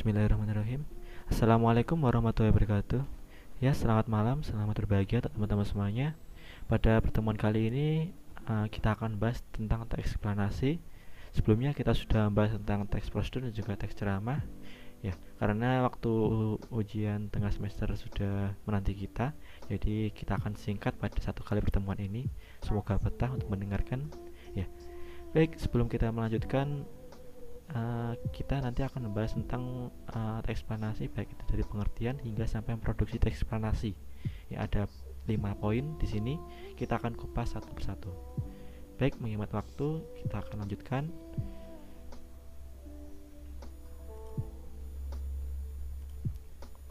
Bismillahirrahmanirrahim. Assalamualaikum warahmatullahi wabarakatuh. Ya, selamat malam, selamat berbahagia teman-teman semuanya. Pada pertemuan kali ini kita akan bahas tentang teks eksplanasi. Sebelumnya kita sudah membahas tentang teks prosedur dan juga teks ceramah. Ya, karena waktu ujian tengah semester sudah menanti kita, jadi kita akan singkat pada satu kali pertemuan ini. Semoga betah untuk mendengarkan. Ya, baik, sebelum kita melanjutkan, kita nanti akan membahas tentang teks eksplanasi, baik itu dari pengertian hingga sampai produksi teks eksplanasi. Ya, ada 5 poin di sini, kita akan kupas satu persatu. Baik, menghemat waktu, kita akan lanjutkan.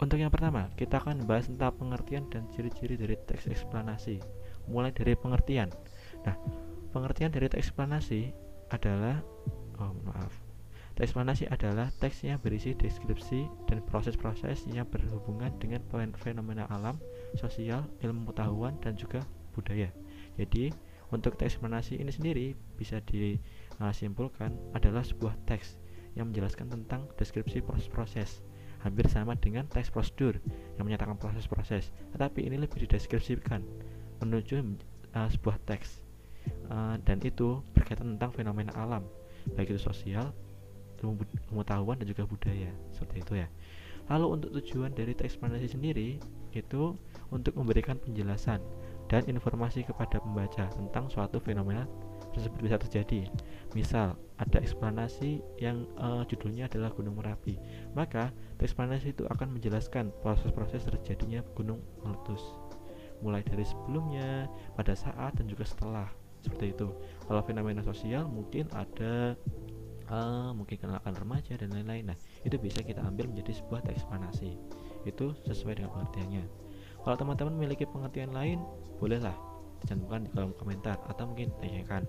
Untuk yang pertama, kita akan membahas tentang pengertian dan ciri-ciri dari teks eksplanasi. Mulai dari pengertian. Nah, pengertian dari teks eksplanasi adalah teks eksplanasi adalah teks yang berisi deskripsi dan proses-proses yang berhubungan dengan fenomena alam, sosial, ilmu pengetahuan, dan juga budaya. Jadi, untuk teks eksplanasi ini sendiri bisa disimpulkan adalah sebuah teks yang menjelaskan tentang deskripsi proses-proses. Hampir sama dengan teks prosedur yang menyatakan proses-proses, tetapi ini lebih dideskripsikan menuju sebuah teks, dan itu berkaitan tentang fenomena alam, baik itu sosial, ilmu pengetahuan, dan juga budaya, seperti itu ya. Lalu untuk tujuan dari teks eksplanasi sendiri itu untuk memberikan penjelasan dan informasi kepada pembaca tentang suatu fenomena tersebut bisa terjadi. Misal ada eksplanasi yang judulnya adalah Gunung Merapi, maka teks eksplanasi itu akan menjelaskan proses-proses terjadinya gunung meletus, mulai dari sebelumnya, pada saat, dan juga setelah, seperti itu. Kalau fenomena sosial mungkin ada mungkin kenakalan remaja dan lain-lain. Nah, itu bisa kita ambil menjadi sebuah teks eksplanasi. Itu sesuai dengan pengertiannya. Kalau teman-teman memiliki pengertian lain, bolehlah dicantumkan di kolom komentar atau mungkin tanyakan.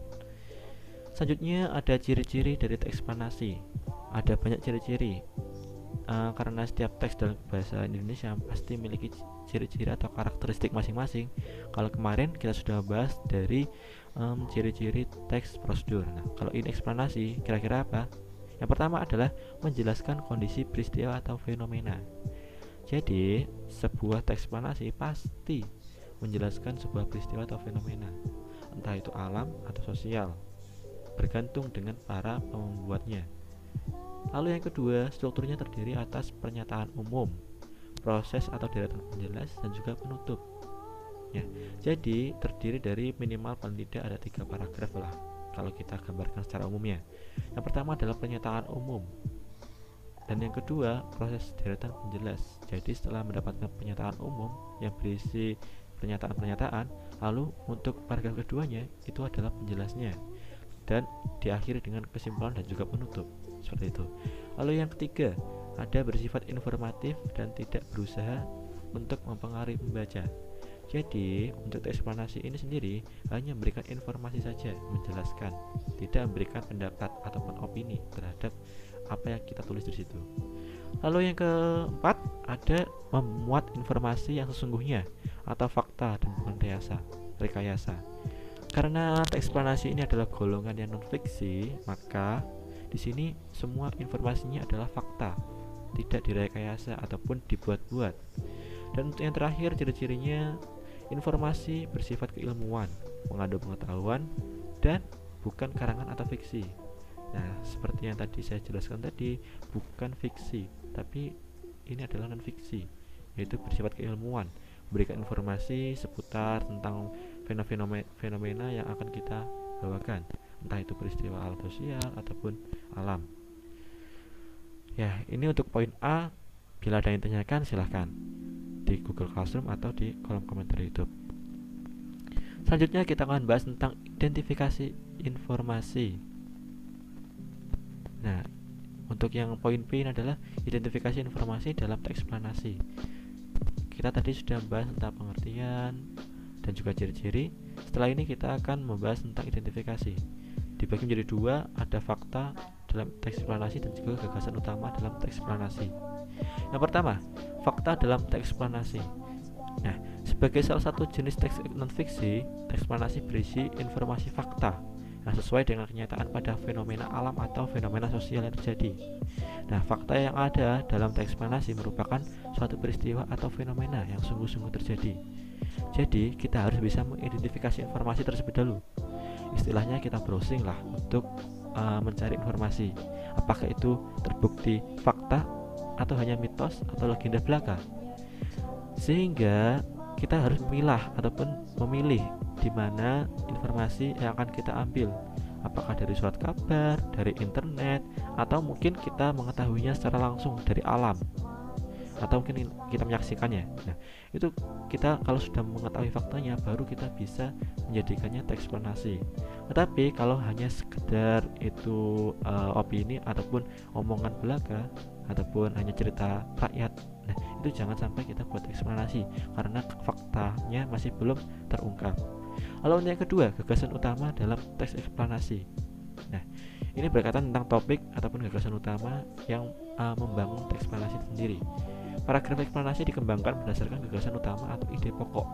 Selanjutnya ada ciri-ciri dari teks eksplanasi. Ada banyak ciri-ciri. Karena setiap teks dalam bahasa Indonesia pasti memiliki ciri-ciri atau karakteristik masing-masing. Kalau kemarin kita sudah bahas dari ciri-ciri teks prosedur. Nah, kalau ini eksplanasi, kira-kira apa? Yang pertama adalah menjelaskan kondisi peristiwa atau fenomena. Jadi, sebuah teks eksplanasi pasti menjelaskan sebuah peristiwa atau fenomena, entah itu alam atau sosial, bergantung dengan para pembuatnya. Lalu yang kedua, strukturnya terdiri atas pernyataan umum, proses atau deretan penjelas, dan juga penutup. Ya, jadi terdiri dari minimal paling tidak ada 3 paragraf lah, kalau kita gambarkan secara umumnya. Yang pertama adalah pernyataan umum, dan yang kedua proses deretan penjelas. Jadi setelah mendapatkan pernyataan umum yang berisi pernyataan-pernyataan, lalu untuk paragraf keduanya itu adalah penjelasnya, dan diakhiri dengan kesimpulan dan juga penutup, seperti itu. Lalu yang ketiga ada bersifat informatif dan tidak berusaha untuk mempengaruhi pembaca. Jadi untuk teks eksplanasi ini sendiri hanya memberikan informasi saja, menjelaskan, tidak memberikan pendapat ataupun opini terhadap apa yang kita tulis di situ. Lalu yang keempat ada memuat informasi yang sesungguhnya atau fakta dan bukan rekayasa. Karena teks eksplanasi ini adalah golongan yang non fiksi, maka di sini semua informasinya adalah fakta, tidak direkayasa ataupun dibuat-buat. Dan untuk yang terakhir, ciri-cirinya informasi bersifat keilmuan, mengandung pengetahuan, dan bukan karangan atau fiksi. Nah, seperti yang tadi saya jelaskan tadi, bukan fiksi, tapi ini adalah non fiksi, yaitu bersifat keilmuan, memberikan informasi seputar tentang fenomena yang akan kita bawakan, entah itu peristiwa alam sosial ataupun alam. Ya, ini untuk poin A. Bila ada yang tanyakan, silahkan di Google Classroom atau di kolom komentar YouTube. Selanjutnya kita akan bahas tentang identifikasi informasi. Nah, untuk yang poin B ini adalah identifikasi informasi dalam teks eksplanasi. Kita tadi sudah membahas tentang pengertian dan juga ciri-ciri. Setelah ini kita akan membahas tentang identifikasi. Dibagi menjadi 2, ada fakta dalam teks eksplanasi dan juga gagasan utama dalam teks eksplanasi. Yang pertama, fakta dalam teks eksplanasi. Nah, sebagai salah satu jenis teks non-fiksi, teks eksplanasi berisi informasi fakta yang sesuai dengan kenyataan pada fenomena alam atau fenomena sosial yang terjadi. Nah, fakta yang ada dalam teks eksplanasi merupakan suatu peristiwa atau fenomena yang sungguh-sungguh terjadi. Jadi, kita harus bisa mengidentifikasi informasi tersebut dulu. Istilahnya kita browsing lah untuk mencari informasi. Apakah itu terbukti fakta atau hanya mitos atau legenda belaka. Sehingga kita harus memilah ataupun memilih di mana informasi yang akan kita ambil. Apakah dari surat kabar, dari internet, atau mungkin kita mengetahuinya secara langsung dari alam, atau mungkin kita menyaksikannya. Nah, itu kita kalau sudah mengetahui faktanya baru kita bisa menjadikannya teks eksplanasi. Tetapi kalau hanya sekedar itu opini ataupun omongan belaka ataupun hanya cerita rakyat, nah itu jangan sampai kita buat eksplanasi karena faktanya masih belum terungkap. Lalu yang kedua, gagasan utama dalam teks eksplanasi. Nah, ini berkaitan tentang topik ataupun gagasan utama yang membangun teks eksplanasi sendiri. Paragraf eksplanasi dikembangkan berdasarkan gagasan utama atau ide pokok.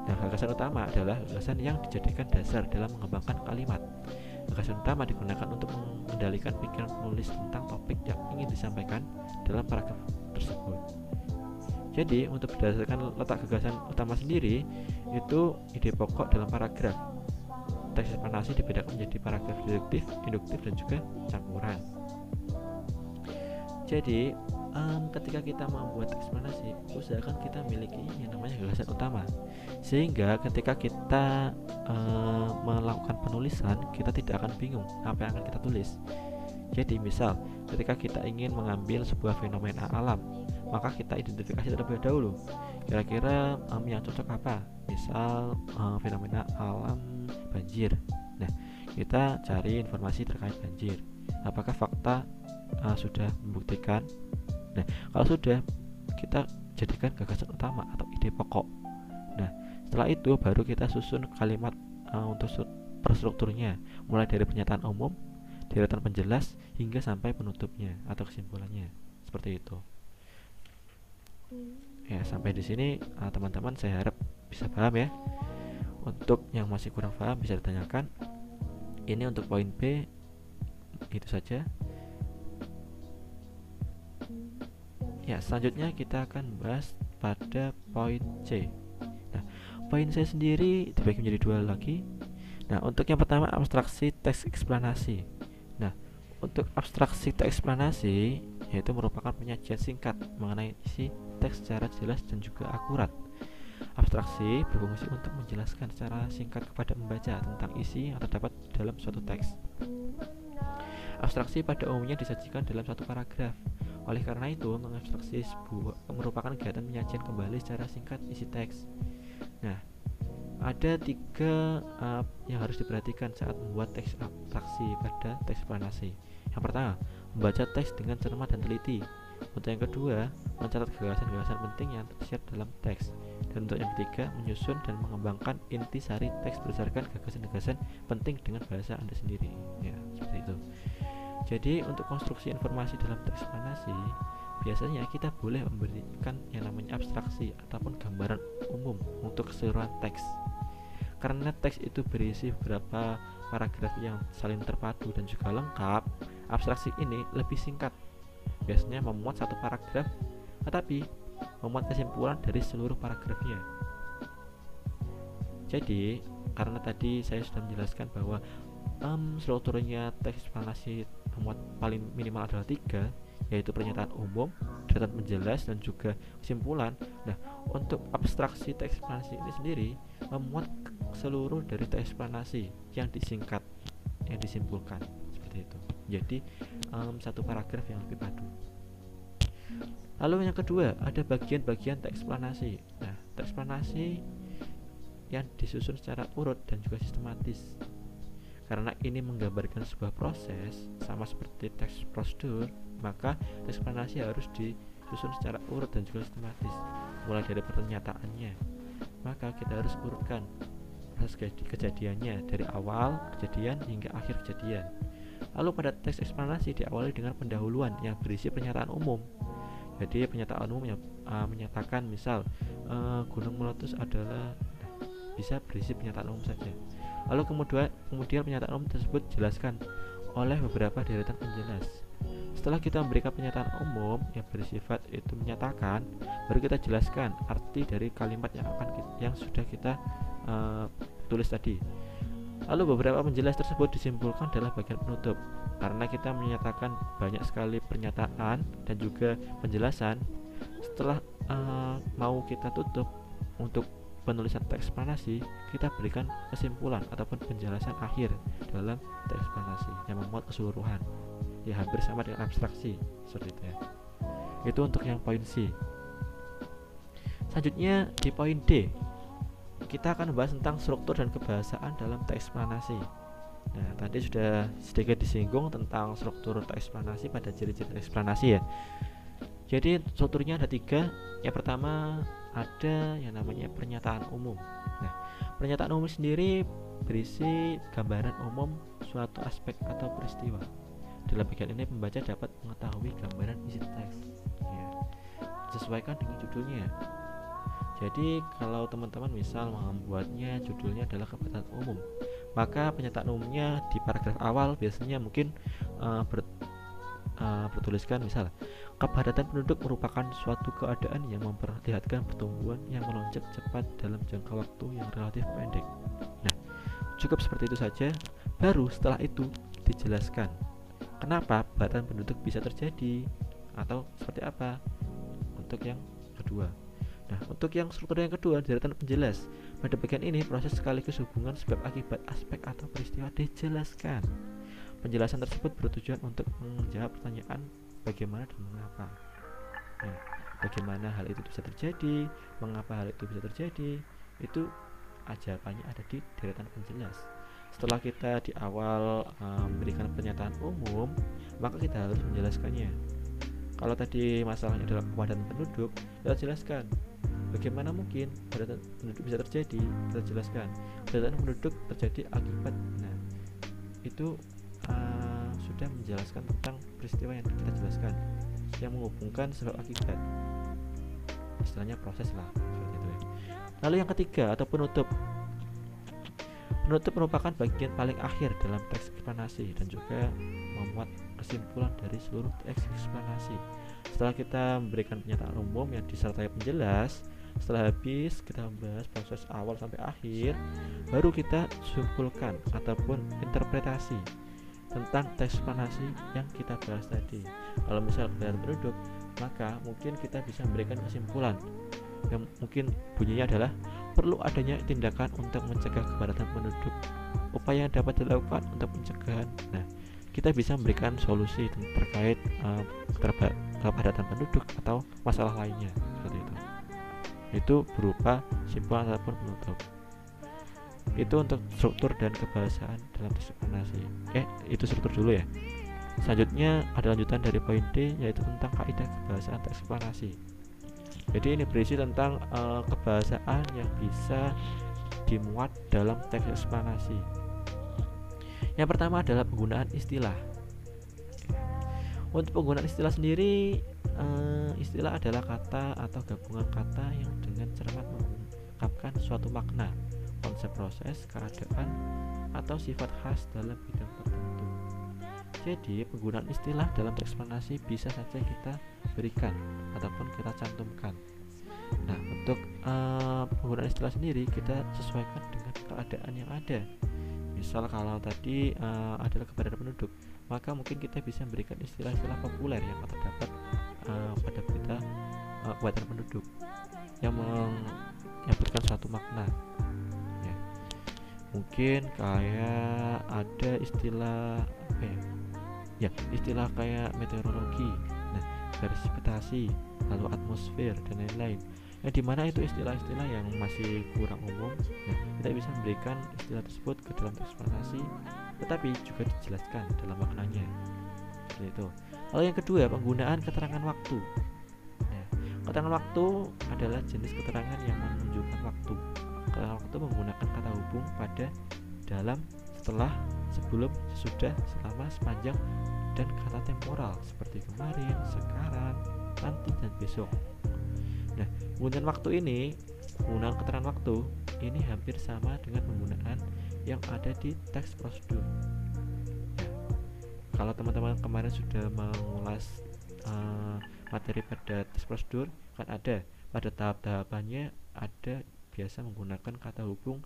Nah, gagasan utama adalah gagasan yang dijadikan dasar dalam mengembangkan kalimat. Gagasan utama digunakan untuk mengendalikan pikiran penulis tentang topik yang ingin disampaikan dalam paragraf tersebut. Jadi, untuk berdasarkan letak gagasan utama sendiri, itu ide pokok dalam paragraf. Teks eksplanasi dibedakan menjadi paragraf deduktif, induktif, dan juga campuran. Jadi, ketika kita membuat eksplanasi, usahakan kita miliki yang namanya gagasan utama, sehingga ketika kita melakukan penulisan, kita tidak akan bingung apa yang akan kita tulis. Jadi misal ketika kita ingin mengambil sebuah fenomena alam, maka kita identifikasi terlebih dahulu kira-kira yang cocok apa. Misal fenomena alam banjir. Nah, kita cari informasi terkait banjir. Apakah fakta sudah membuktikan? Nah, kalau sudah, kita jadikan gagasan utama atau ide pokok. Nah, setelah itu baru kita susun kalimat untuk perstrukturnya, mulai dari pernyataan umum, deretan penjelas, hingga sampai penutupnya atau kesimpulannya. Seperti itu. Ya, sampai di sini teman-teman saya harap bisa paham ya. Untuk yang masih kurang paham bisa ditanyakan. Ini untuk poin B, itu saja. Ya, selanjutnya kita akan bahas pada poin C. Nah, poin C sendiri dibagi menjadi dua lagi. Nah, untuk yang pertama abstraksi teks eksplanasi. Nah, untuk abstraksi teks eksplanasi yaitu merupakan penyajian singkat mengenai isi teks secara jelas dan juga akurat. Abstraksi berfungsi untuk menjelaskan secara singkat kepada pembaca tentang isi yang terdapat dalam suatu teks. Abstraksi pada umumnya disajikan dalam satu paragraf. Oleh karena itu, mengabstraksi merupakan kegiatan penyajian kembali secara singkat isi teks. Nah, ada tiga yang harus diperhatikan saat membuat teks abstraksi pada teks eksplanasi. Yang pertama, membaca teks dengan cermat dan teliti. Untuk yang kedua, mencatat gagasan-gagasan penting yang tersirat dalam teks. Dan untuk yang ketiga, menyusun dan mengembangkan inti sari teks berdasarkan gagasan-gagasan penting dengan bahasa Anda sendiri. Ya, seperti itu. Jadi untuk konstruksi informasi dalam teks eksplanasi, biasanya kita boleh memberikan yang namanya abstraksi ataupun gambaran umum untuk keseluruhan teks. Karena teks itu berisi beberapa paragraf yang saling terpadu dan juga lengkap, abstraksi ini lebih singkat. Biasanya memuat satu paragraf, tetapi memuat kesimpulan dari seluruh paragrafnya. Jadi, karena tadi saya sudah menjelaskan bahwa strukturnya teks eksplanasi memuat paling minimal adalah 3, yaitu pernyataan umum, deretan penjelas, dan juga kesimpulan. Nah, untuk abstraksi teks eksplanasi ini sendiri memuat seluruh dari teks eksplanasi yang disingkat, yang disimpulkan, seperti itu. Jadi satu paragraf yang lebih padu. Lalu yang kedua, ada bagian-bagian teks eksplanasi. Nah, teks eksplanasi yang disusun secara urut dan juga sistematis. Karena ini menggambarkan sebuah proses sama seperti teks prosedur, maka teks eksplanasi harus disusun secara urut dan juga sistematis. Mulai dari pernyataannya, maka kita harus urutkan proses kejadiannya dari awal kejadian hingga akhir kejadian. Lalu pada teks eksplanasi diawali dengan pendahuluan yang berisi pernyataan umum. Jadi pernyataan umum yang menyatakan misal gunung meletus adalah, bisa berisi pernyataan umum saja. Lalu kemudian pernyataan umum tersebut dijelaskan oleh beberapa deretan penjelas. Setelah kita memberikan pernyataan umum yang bersifat itu menyatakan, baru kita jelaskan arti dari kalimat yang sudah kita tulis tadi. Lalu beberapa penjelas tersebut disimpulkan adalah bagian penutup. Karena kita menyatakan banyak sekali pernyataan dan juga penjelasan, setelah mau kita tutup untuk penulisan teks eksplanasi, kita berikan kesimpulan ataupun penjelasan akhir dalam teks eksplanasi yang memuat keseluruhan. Ya hampir sama dengan abstraksi seperti itu ya. Itu untuk yang poin C. Selanjutnya di poin D, kita akan membahas tentang struktur dan kebahasaan dalam teks eksplanasi. Nah, tadi sudah sedikit disinggung tentang struktur teks eksplanasi pada ciri-ciri teks eksplanasi ya. Jadi strukturnya ada 3. Yang pertama ada yang namanya pernyataan umum. Nah, pernyataan umum sendiri berisi gambaran umum suatu aspek atau peristiwa. Dalam bagian ini pembaca dapat mengetahui gambaran isi teks ya, sesuaikan dengan judulnya. Jadi kalau teman-teman misal membuatnya judulnya adalah kepadatan umum, maka pernyataan umumnya di paragraf awal biasanya mungkin bertuliskan misal kepadatan penduduk merupakan suatu keadaan yang memperlihatkan pertumbuhan yang melonjak cepat dalam jangka waktu yang relatif pendek. Nah, cukup seperti itu saja. Baru setelah itu dijelaskan kenapa kepadatan penduduk bisa terjadi atau seperti apa untuk yang kedua. Nah, untuk yang struktur yang kedua, deretan penjelas. Pada bagian ini proses sekaligus hubungan sebab akibat aspek atau peristiwa dijelaskan. Penjelasan tersebut bertujuan untuk menjawab pertanyaan bagaimana dan mengapa. Nah, bagaimana hal itu bisa terjadi, mengapa hal itu bisa terjadi, itu jawabannya ada di deretan penjelas. Setelah kita di awal memberikan pernyataan umum, maka kita harus menjelaskannya. Kalau tadi masalahnya adalah kepadatan penduduk, kita jelaskan bagaimana mungkin kepadatan penduduk bisa terjadi. Kita jelaskan kepadatan penduduk terjadi akibat. Nah, itu sudah menjelaskan tentang peristiwa yang kita jelaskan, yang menghubungkan sebab akibat. Istilahnya proses lah, seperti itu ya. Lalu yang ketiga atau penutup. Penutup merupakan bagian paling akhir dalam teks eksplanasi dan juga memuat kesimpulan dari seluruh teks eksplanasi. Setelah kita memberikan pernyataan umum yang disertai penjelas, setelah habis kita membahas proses awal sampai akhir, baru kita simpulkan ataupun interpretasi tentang teks eksplanasi yang kita bahas tadi. Kalau misal kepadatan penduduk, maka mungkin kita bisa memberikan kesimpulan yang mungkin bunyinya adalah perlu adanya tindakan untuk mencegah kepadatan penduduk. Upaya yang dapat dilakukan untuk pencegahan. Nah, kita bisa memberikan solusi terkait kepadatan penduduk atau masalah lainnya seperti itu. Itu berupa simpulan ataupun penutup. Itu untuk struktur dan kebahasaan dalam teks eksplanasi. Itu struktur dulu ya. Selanjutnya ada lanjutan dari poin D, yaitu tentang kaidah kebahasaan teks eksplanasi. Jadi ini berisi tentang kebahasaan yang bisa dimuat dalam teks eksplanasi. Yang pertama adalah penggunaan istilah. Untuk penggunaan istilah sendiri, istilah adalah kata atau gabungan kata yang dengan cermat mengungkapkan suatu makna, konsep proses, keadaan, atau sifat khas dalam bidang tertentu. Jadi penggunaan istilah dalam teks eksplanasi bisa saja kita berikan ataupun kita cantumkan. Nah, untuk penggunaan istilah sendiri kita sesuaikan dengan keadaan yang ada. Misal kalau tadi adalah kepadatan penduduk, maka mungkin kita bisa memberikan istilah-istilah populer yang terdapat pada berita kepadatan penduduk yang menyebutkan suatu makna. Ya. Mungkin kayak ada istilah istilah kayak meteorologi, presipitasi, lalu atmosfer dan lain-lain. Yang dimana itu istilah-istilah yang masih kurang umum. Nah, kita bisa memberikan istilah tersebut ke dalam teks eksplanasi, tetapi juga dijelaskan dalam maknanya. Seperti itu. Lalu yang kedua, penggunaan keterangan waktu. Nah, keterangan waktu adalah jenis keterangan yang menunjukkan waktu. Keterangan waktu menggunakan kata hubung pada, dalam, setelah, sebelum, sesudah, selama, sepanjang, dan kata temporal seperti kemarin, sekarang, nanti, dan besok. Nah, penggunaan waktu ini, penggunaan keterangan waktu ini hampir sama dengan penggunaan yang ada di teks prosedur. Nah, Kalau teman-teman kemarin sudah mengulas materi pada tes prosedur, kan ada pada tahap-tahapannya, ada biasa menggunakan kata hubung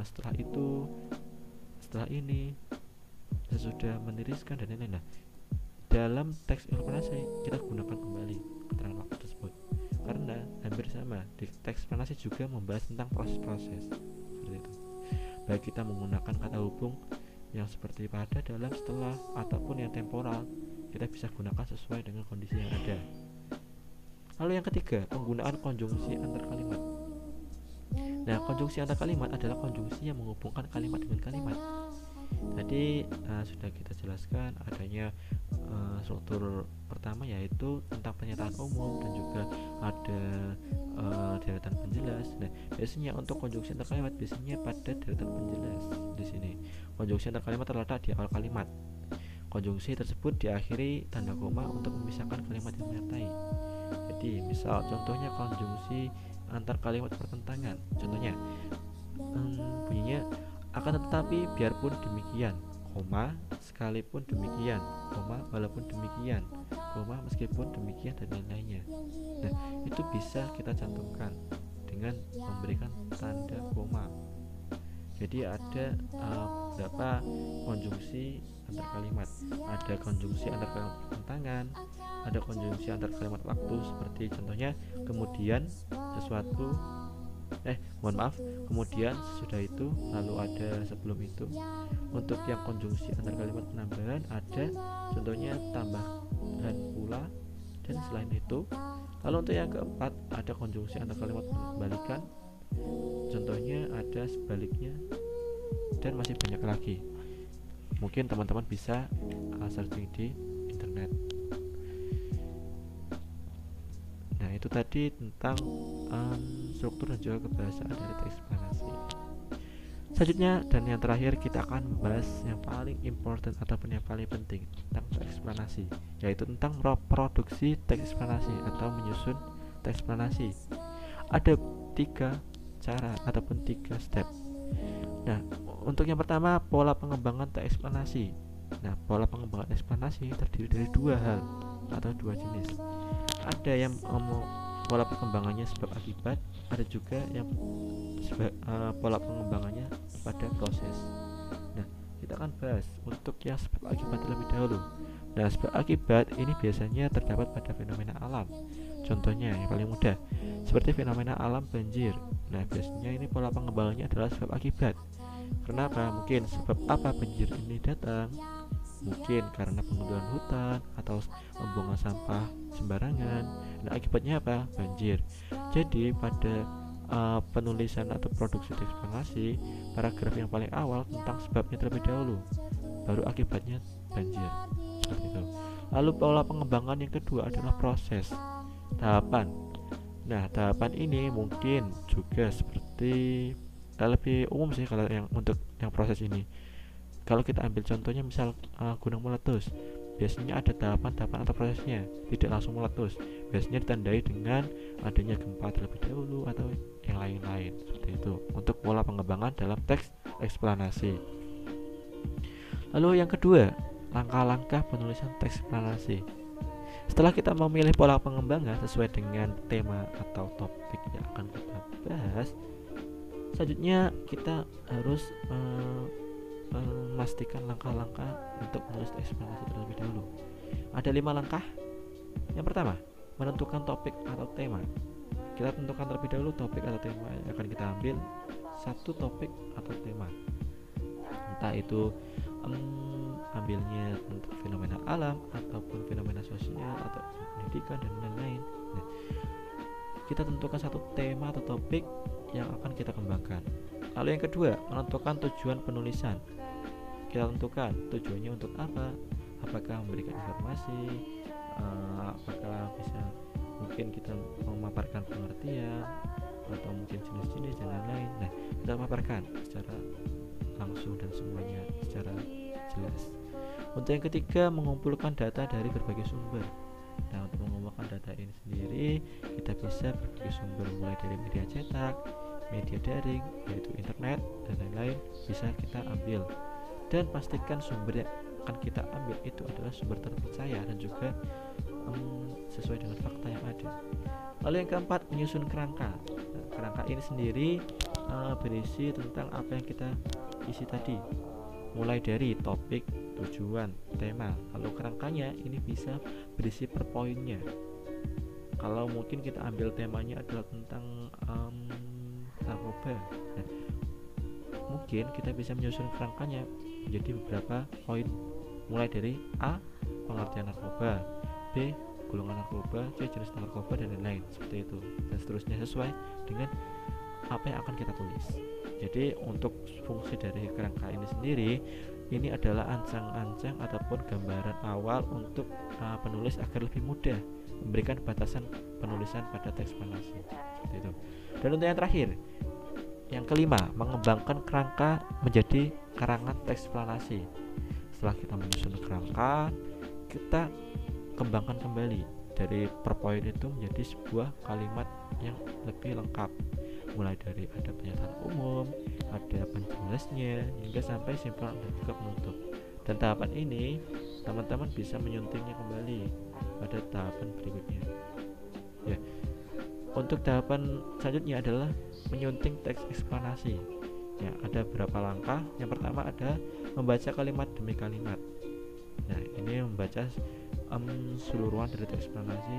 setelah itu, setelah ini, sesudah meniriskan, dan lain-lain. Nah, dalam teks eksplanasi kita gunakan kembali keterangan waktu tersebut, karena hampir sama di teks eksplanasi juga membahas tentang proses-proses seperti itu. Baik kita menggunakan kata hubung yang seperti pada, dalam, setelah, ataupun yang temporal, kita bisa gunakan sesuai dengan kondisi yang ada. Lalu yang ketiga, penggunaan konjungsi antar kalimat. Nah, konjungsi antar kalimat adalah konjungsi yang menghubungkan kalimat dengan kalimat. Tadi sudah kita jelaskan adanya struktur pertama, yaitu tentang pernyataan umum, dan juga ada deretan penjelas. Nah, biasanya untuk konjungsi antar kalimat biasanya pada deretan penjelas. Di sini konjungsi antar kalimat terletak di awal kalimat. Konjungsi tersebut diakhiri tanda koma untuk memisahkan kalimat yang menyertai. Jadi misal contohnya konjungsi antar kalimat pertentangan, contohnya bunyinya akan tetapi biarpun demikian, koma, sekalipun demikian, koma, walaupun demikian, koma, meskipun demikian, dan lain-lainnya. Nah, itu bisa kita cantumkan dengan memberikan tanda koma. Jadi ada beberapa konjungsi antar kalimat. Ada konjungsi antar kalimat pertentangan, ada konjungsi antar kalimat waktu, seperti contohnya kemudian sesuatu, kemudian sesudah itu, lalu ada sebelum itu. Untuk yang konjungsi antar kalimat penambahan ada contohnya tambahan pula dan selain itu. Lalu untuk yang keempat ada konjungsi antar kalimat kebalikan, contohnya ada sebaliknya, dan masih banyak lagi. Mungkin teman-teman bisa searching di internet. Nah, itu tadi tentang struktur dan juga kebahasaan dari teks eksplanasi. Selanjutnya dan yang terakhir, kita akan membahas yang paling important ataupun yang paling penting tentang teks eksplanasi, yaitu tentang produksi teks eksplanasi atau menyusun teks eksplanasi. Ada 3 cara ataupun 3 step. Nah, untuk yang pertama, pola pengembangan teks eksplanasi. Nah, pola pengembangan eksplanasi terdiri dari 2 hal atau 2 jenis. Ada yang pola pengembangannya sebab akibat, ada juga yang pola pengembangannya pada proses. Nah, kita akan bahas untuk yang sebab akibat terlebih dahulu. Nah, sebab akibat ini biasanya terdapat pada fenomena alam. Contohnya yang paling mudah seperti fenomena alam banjir. Nah, biasanya ini pola pengembangannya adalah sebab akibat. Kenapa? Mungkin sebab apa banjir ini datang? Mungkin karena pengunduran hutan atau pembuangan sampah sembarangan. Nah, akibatnya apa? Banjir. Jadi pada penulisan atau produksi teks eksplanasi, paragraf yang paling awal tentang sebabnya terlebih dahulu, baru akibatnya banjir. Seperti itu. Lalu pola pengembangan yang kedua adalah proses, tahapan. Nah, tahapan ini mungkin juga seperti lebih umum sih kalau yang untuk yang proses ini. Kalau kita ambil contohnya misal gunung meletus, biasanya ada tahapan-tahapan atau prosesnya, tidak langsung meletus. Biasanya ditandai dengan adanya gempa terlebih dahulu atau yang lain-lain, seperti itu untuk pola pengembangan dalam teks eksplanasi. Lalu yang kedua, langkah-langkah penulisan teks eksplanasi. Setelah kita memilih pola pengembangan sesuai dengan tema atau topik yang akan kita bahas, selanjutnya kita harus memastikan langkah-langkah untuk menulis eksplanasi terlebih dahulu. Ada 5 langkah. Yang pertama, menentukan topik atau tema. Kita tentukan terlebih dahulu topik atau tema yang akan kita ambil. Satu topik atau tema, entah itu ambilnya tentang fenomena alam ataupun fenomena sosial atau pendidikan dan lain-lain. Nah, kita tentukan satu tema atau topik yang akan kita kembangkan. Lalu yang kedua, menentukan tujuan penulisan. Kita tentukan tujuannya untuk apa, apakah memberikan informasi, apakah bisa mungkin kita memaparkan pengertian atau mungkin jenis-jenis dan lain-lain. Nah, kita paparkan secara langsung dan semuanya secara jelas. Untuk yang ketiga, mengumpulkan data dari berbagai sumber. Nah, untuk mengumpulkan data ini sendiri, kita bisa berbagai sumber mulai dari media cetak, media daring, yaitu internet dan lain-lain, bisa kita ambil. Dan pastikan sumber akan kita ambil itu adalah sumber terpercaya dan juga sesuai dengan fakta yang ada. Lalu yang keempat, menyusun kerangka. Nah, kerangka ini sendiri berisi tentang apa yang kita isi tadi, mulai dari topik, tujuan, tema. Lalu kerangkanya ini bisa berisi per poinnya. Kalau mungkin kita ambil temanya adalah tentang narkoba, nah, mungkin kita bisa menyusun kerangkanya menjadi beberapa poin, mulai dari A, pengertian narkoba, B, golongan narkoba, C, jenis narkoba, dan lain-lain, seperti itu, dan seterusnya sesuai dengan apa yang akan kita tulis. Jadi untuk fungsi dari kerangka ini sendiri, ini adalah ancang-ancang ataupun gambaran awal untuk penulis agar lebih mudah memberikan batasan penulisan pada teks eksplanasi, seperti itu. Dan untuk yang terakhir, yang kelima, mengembangkan kerangka menjadi karangan teks eksplanasi. Setelah kita menyusun kerangka, kita kembangkan kembali dari per poin itu menjadi sebuah kalimat yang lebih lengkap, mulai dari ada pernyataan umum, ada penjelasnya, hingga sampai simpulan dan juga penutup. Dan tahapan ini teman-teman bisa menyuntingnya kembali pada tahapan berikutnya. Ya, untuk tahapan selanjutnya adalah menyunting teks eksplanasi. Ya, ada beberapa langkah. Yang pertama ada membaca kalimat demi kalimat. Nah, ini membaca seluruhan dari teks eksplanasi.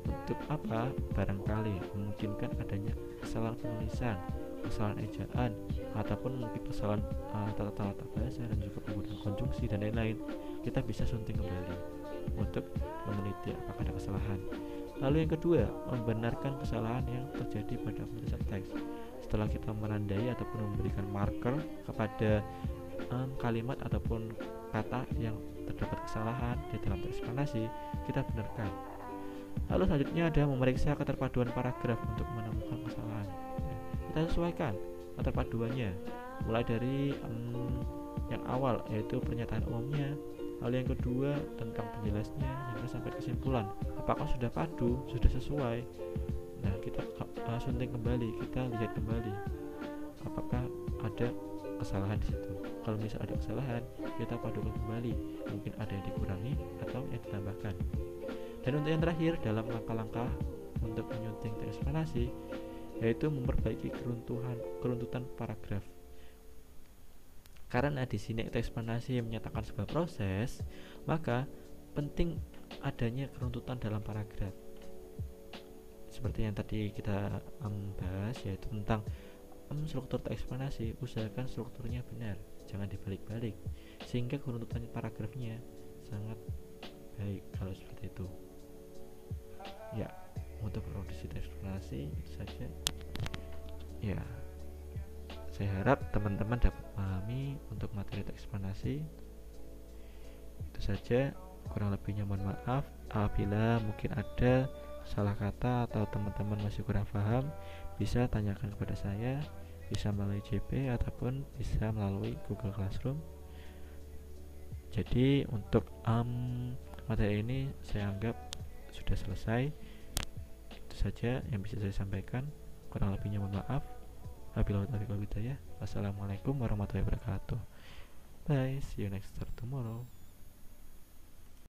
Untuk apa? Barangkali memungkinkan adanya kesalahan penulisan, kesalahan ejaan, ataupun mungkin kesalahan tata bahasa dan juga penggunaan konjungsi dan lain-lain. Kita bisa sunting kembali untuk meneliti apakah ada kesalahan. Lalu yang kedua, membenarkan kesalahan yang terjadi pada penulisan teks. Setelah kita menandai ataupun memberikan marker kepada kalimat ataupun kata yang terdapat kesalahan di dalam teks eksplanasi, kita benarkan. Lalu selanjutnya ada memeriksa keterpaduan paragraf untuk menemukan kesalahan. Kita sesuaikan keterpaduannya, mulai dari yang awal yaitu pernyataan umumnya, lalu yang kedua tentang penjelasnya, hingga sampai kesimpulan. Apakah sudah padu, sudah sesuai? Nah, kita sunting kembali, kita lihat kembali apakah ada kesalahan di situ. Kalau misalnya ada kesalahan, kita padukan kembali, mungkin ada yang dikurangi atau yang ditambahkan. Dan untuk yang terakhir dalam langkah-langkah untuk menyunting teks eksplanasi, yaitu memperbaiki keruntutan paragraf. Karena di sini teks eksplanasi menyatakan sebuah proses, maka penting adanya keruntutan dalam paragraf. Seperti yang tadi kita bahas, yaitu tentang struktur teks eksplanasi, usahakan strukturnya benar, jangan dibalik-balik, sehingga keruntutan paragrafnya sangat baik kalau seperti itu. Ya, untuk produksi teks eksplanasi itu saja. Ya, saya harap teman-teman dapat memahami untuk materi teks eksplanasi. Itu saja, kurang lebihnya mohon maaf apabila mungkin ada salah kata atau teman-teman masih kurang paham, bisa tanyakan kepada saya, bisa melalui JP ataupun bisa melalui Google Classroom. Jadi untuk materi ini saya anggap sudah selesai. Itu saja yang bisa saya sampaikan, kurang lebihnya mohon maaf. Wabillahi taufiq wal hidayah. Wassalamualaikum warahmatullahi wabarakatuh. Bye, see you next tomorrow.